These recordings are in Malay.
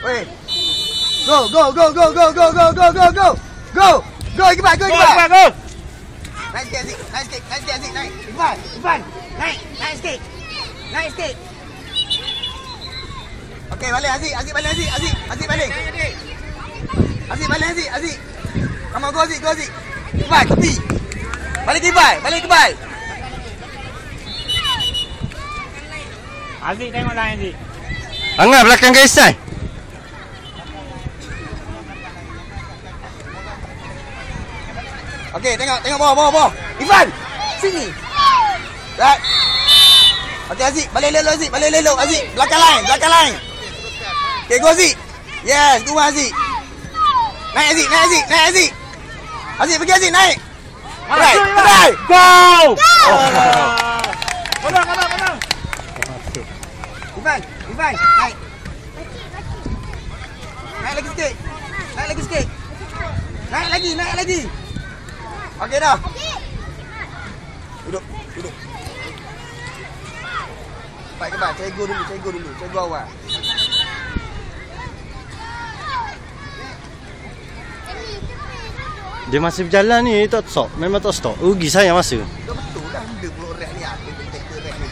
Weh. Go. Go, Iqbal, go. Naik sikit Aziz. Naik. Iqbal. Naik sikit. Okey, balik Aziz. Aziz balik. Aziz. Come on, go Aziz. Iqbal, tepi. Balik Iqbal. Aziz tengok lain Aziz. Angah belakang Kaisan. Okey, tengok bawah. Ivan, sini. Right. Okey Aziz, balik elok Aziz. Belakang line. Okey, go Aziz. Yes, go Aziz. Naik Aziz. Aziz pergi Aziz, naik. Right. Go! Bola. Ivan, naik. Naik lagi sikit. Naik lagi. Okey dah. Duduk. Baik, cego dulu. Cego awal. Dia masih berjalan ni tak stop. Memang tak stop. Rugi saya masa. Dah betul dah benda pulak rek ni. Apa detektor rek ni.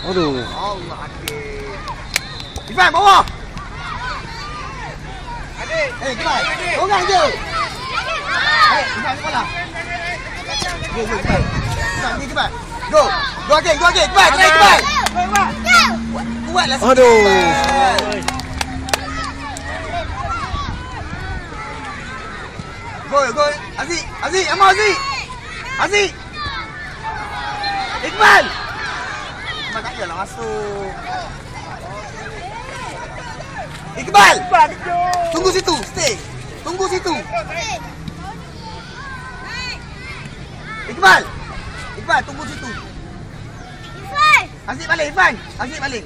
Aduh. Allah adik. Ivan bawah. Adik. Ivan. Orang je. Ivan bola. Go. Ivan. Go again. Ivan. Kuatlah. Aduh. Go. Aziz. Amal Aziz. Iqbal. Tak payahlah masuk. Iqbal. Tunggu situ. Stay. Tunggu situ. Iqbal, tunggu situ. Aziz balik, Ivan. Aziz balik.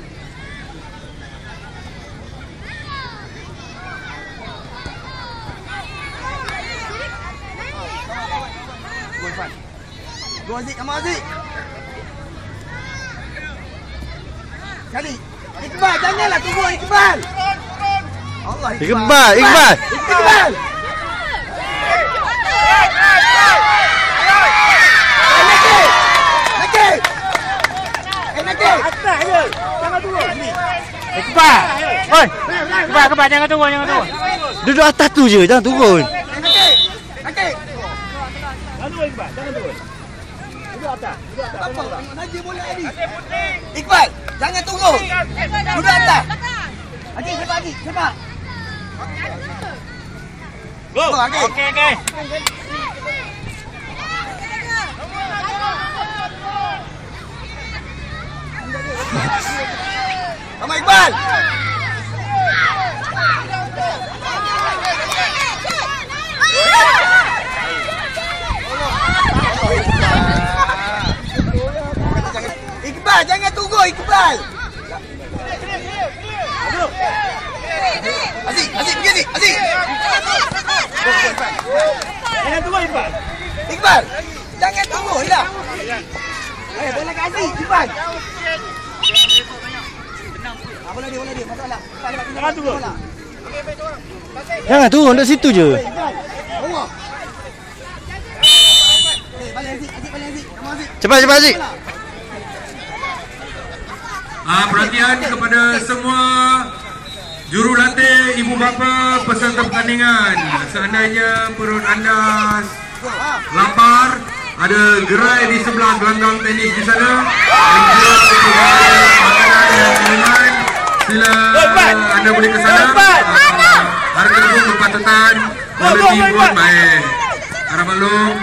Go, Ivan. Go, Aziz. Kamu Aziz. Kali. Iqbal, janganlah tunggu Iqbal. Allah, Iqbal. Atas je. Jangan turun. Iqbal. Oi. Iqbal, jangan turun. Duduk atas tu je, jangan turun. Okey. Jangan turun. Duduk atas. Apa? Tengok saja bola tadi. Iqbal, jangan turun. Duduk atas. Adik, cepat. Go. Okey. Sama Iqbal. Iqbal, jangan tunggu Iqbal. Aziz, pergi Aziz. Jangan tunggu Iqbal. Iqbal, jangan tunggu dah. Bola kat Aziz, Iqbal. Bola dia, masalah. Jangan tunggu. Jangan turun dekat situ je. Bawah. Balik Aziz. Kamu Aziz. Cepat Aziz. Perhatian kepada semua jurulatih, ibu bapa, peserta pertandingan. Seandainya perut anda lapar, ada gerai di sebelah gelanggang tenis di sana. Makanan. Sila anda boleh ke sana. Harga pun berpatutan, kualiti pun baik. Harap maklum.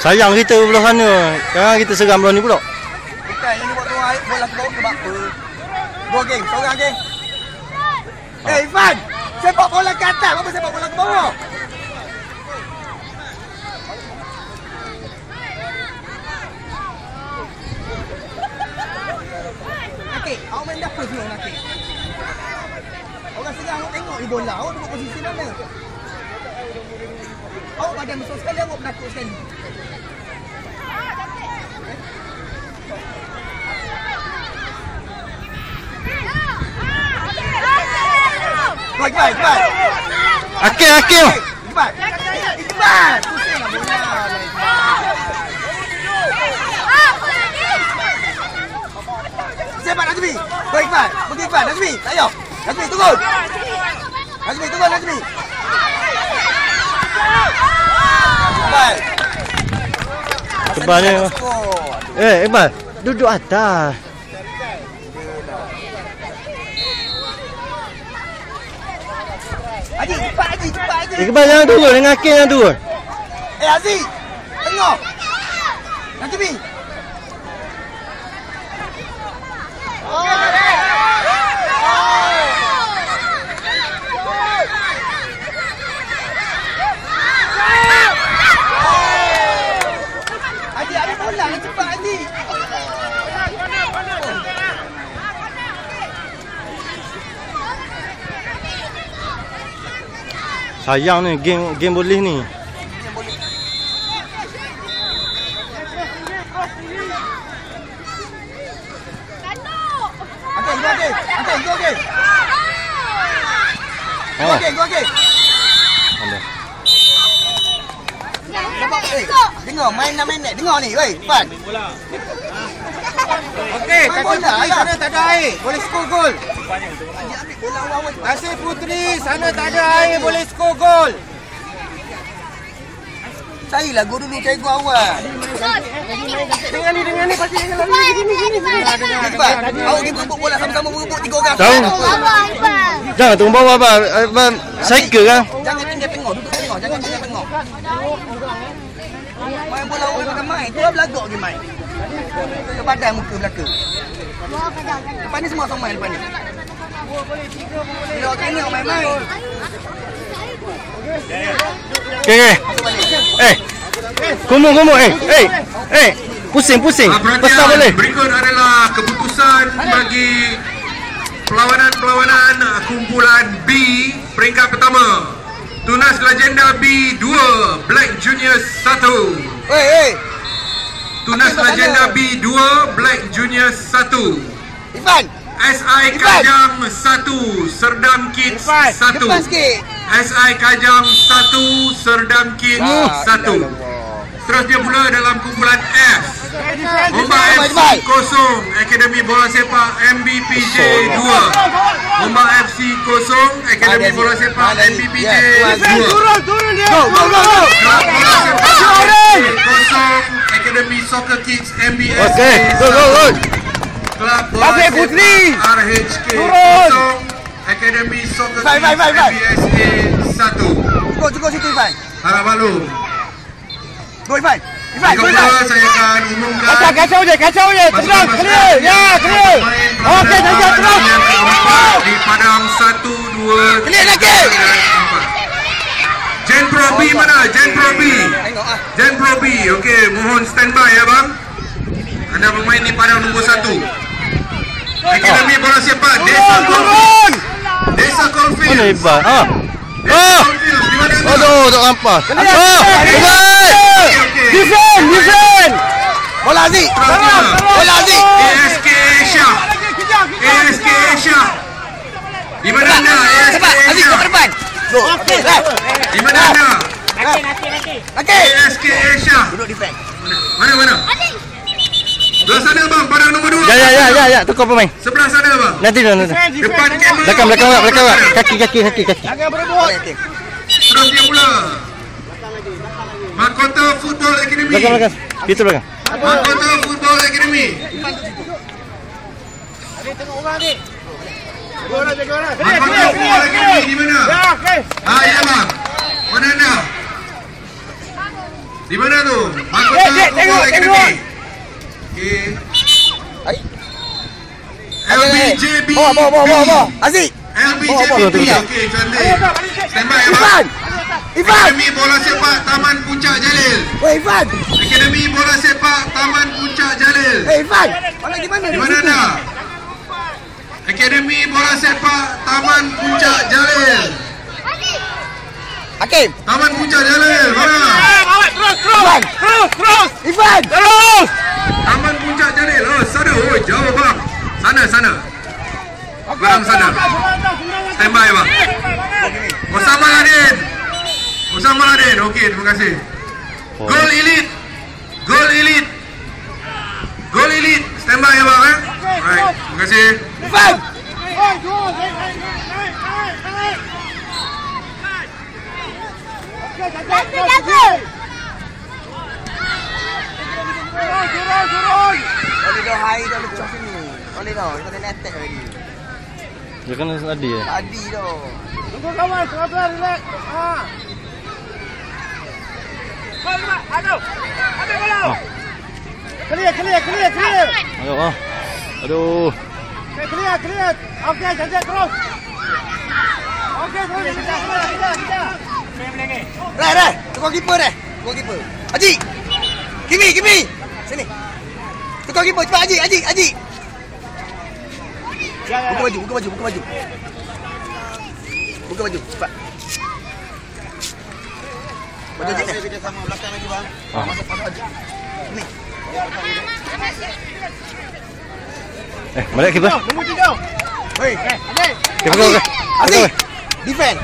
Sayang kita belah sana. Sekarang kita seram belah ni pula. Bukan yang ni buat tuan bola ke bawah ke apa. Go geng, seorang geng. Ivan, sepak bola ke atas, apa sepak bola ke bawah? Nakik, awak main dapur semua Nakik. Orang sedang awak tengok ni bola, awak duduk posisi mana? Awak badan besar sekali, awak penakut sekali. Iqbal. Akil. Iqbal. Pusinglah bola. Sepak Nazmi. Go Iqbal. Pergi Iqbal. Nazmi. Tak payah. Nazmi turun. Nazmi. Iqbal. Tebal ni. Iqbal, duduk atas. Haji, cepat Haji. Iqbal jangan turun dengan Akil yang turun. Aziz. Tengok. Nazmi. Haji, ada bola. Cepat Haji. Sayang ni game boleh ni. Okey. Okey. Dengar main 6 minit. Dengar ni, wei, Fan. Okey, sana tak ada air. Boleh skor gol. Tasik Puteri, sana tak ada air, boleh skor gol. Carilah gol dulu, cari gol awal. Dengan ni pasti gini. Iqbal, awak pergi berebut bola sama-sama berebut 3 orang. Tahu? Jangan turun bawah abang. Cycle kan? Jangan tinggal tengok, duduk tengok, jangan tinggal tengok. Main bola awak bukan main, tu lah belagak pergi main. Ke badan muka belakang. Lepas ni semua sama lepas ni. Bila awak tengok main-main. Okey. Kumur. Pusing. Besar boleh. Berikut adalah keputusan bagi perlawanan kumpulan B peringkat pertama. Tunas Legenda B 2, Black Juniors 1. Tunas Legenda B 2, Black Juniors 1. Ivan. SI Kajang 1, Serdam Kids 1. Depan sikit. SI Kajang 1, Serdam Kids 1. Seterusnya pula dalam kumpulan F, Ombak FC 0, Akademi Bola Sepak MBPJ 2. Ombak FC 0, Akademi Bola Sepak MBPJ 2. Turun dia. Go. Kelab Bola Sepak 0, Akademi Soccer Kids MBSA 1. Okey, go. Kelab Bola Sepak RHK 0, Akademi Soccer Kids MBSA 1. Cukup situ Ivan. Harap maklum. Go Ivan. Berikutnya saya akan umumkan Kacau je. Terang, clear. Ya, clear. Okey, terang. Di padang 1, 2, Clear lagi. 4. Gen Pro B mana? Gen Pro B. Okey, mohon standby ya bang. Anda bermain di padang nombor 1. Akademi Bola Sepak Desa Coalfield. Mana Iqbal? Di mana tu? Aduh, tak rampas. Defend. Bola Aziz. ASK Asia. Di mana anda? ASK Aziz Asia. ke depan. Go. Okey. Di mana anda? Okey. ASK Asia. Duduk defend. Mana? Belah sana bang, padang nombor 2. Ya, tukar pemain. Sebelah sana bang. Nanti. Depan kamera. Belakang. Kaki. Jangan berebut. Seterusnya pula Mahkota Football Academy. Belakang. Itu belakang. Mahkota Football Academy. Mahkota Football Academy di mana? Ya bang. Mana anda? Di mana tu? Mahkota Football Academy. Okey. LBJB. Bawa. Aziz. LBJB. Okey, cantik. Standby ya bang. Ivan. Akademi Bola Sepak Taman Puncak Jalil. Wei Ivan. Akademi Bola Sepak Taman Puncak Jalil. Ivan. Bola di mana? Di mana anda? Akademi Bola Sepak Taman Puncak Jalil. Hakim. Taman Puncak Jalil. Mana? Ivan. Terus. Taman Puncak Jalil. Oh, sana. Oh, jauh bang. Sana. Barang sana. Stand by bang. Osama Ladin. Okey, terima kasih. Gol Elite. Stand by ya bang. Alright, terima kasih. Ivan. Boleh dah high dah lecah sini. Boleh dah, kita kena attack lagi. Dia kena tadi ya. Tadi dah. Tunggu kawan, sabar, relax. Aduh bola. Clear. Aduh. Clear. Okey, jangan terus. Okey, terus. Kita. Rai. Tukar keeper. Haji. Kimi. Sini. Tukar keeper cepat Haji. Buka baju. Buka baju, cepat. Baju Haji ni. Sama belakang lagi bang. Masuk Haji. Ni. Balik keeper. Nombor 3. Hei. Keeper. Haji. Defend.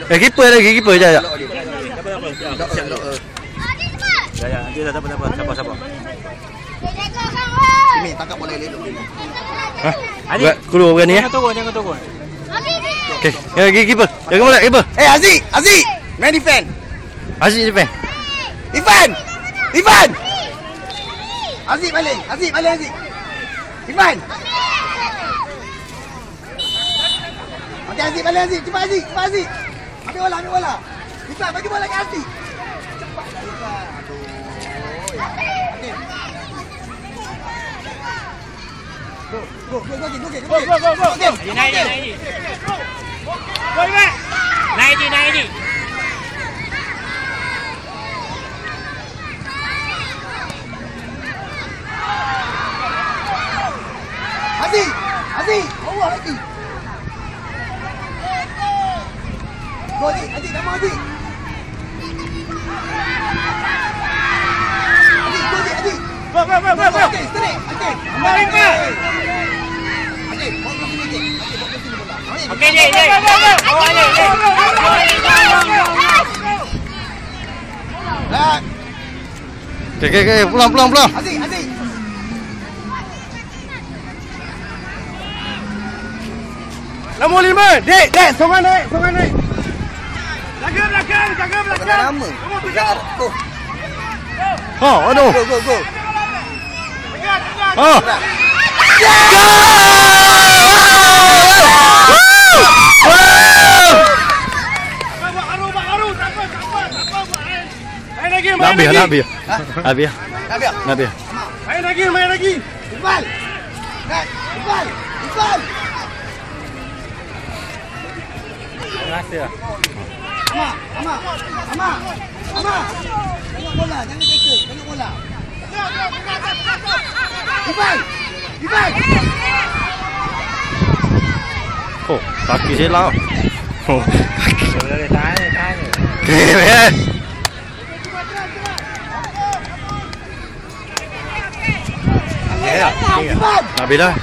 Keeper lagi, keeper je. Ya. Dia tak apa. Sabar. Kimi tangkap bola elok. Keluar berani ya. Jangan turun. Okey. Lagi keeper. Jaga bola keeper. Aziz. Main defend. Aziz defend. Ivan. Aziz balik. Ivan. Okey Aziz balik Aziz. Cepat Aziz. Ambil bola. Ivan bagi bola ke Aziz. Cepat Ivan. Aduh. Go. Naik. Naik ni. Aziz. Bawah lagi. Go Aziz, nama Aziz. Aziz. Go. Okey, straight. Okey. Baik. Okey, bawa ke sini je. Bawa ke sini bola. Okey, Dek. Okey, pulang. Aziz. Nombor 5. Dek, songan naik. Jaga belakang. Kena nama. Aduh. Go. Baru. Tak apa. Nak biar. Main lagi. Iqbal. Rasa. Ama. Tengok bola, jangan tackle. Tengok bola. Iqbal. Oh, kaki saya lah. Boleh tahan. Okey. Iqbal. Nak biar dah.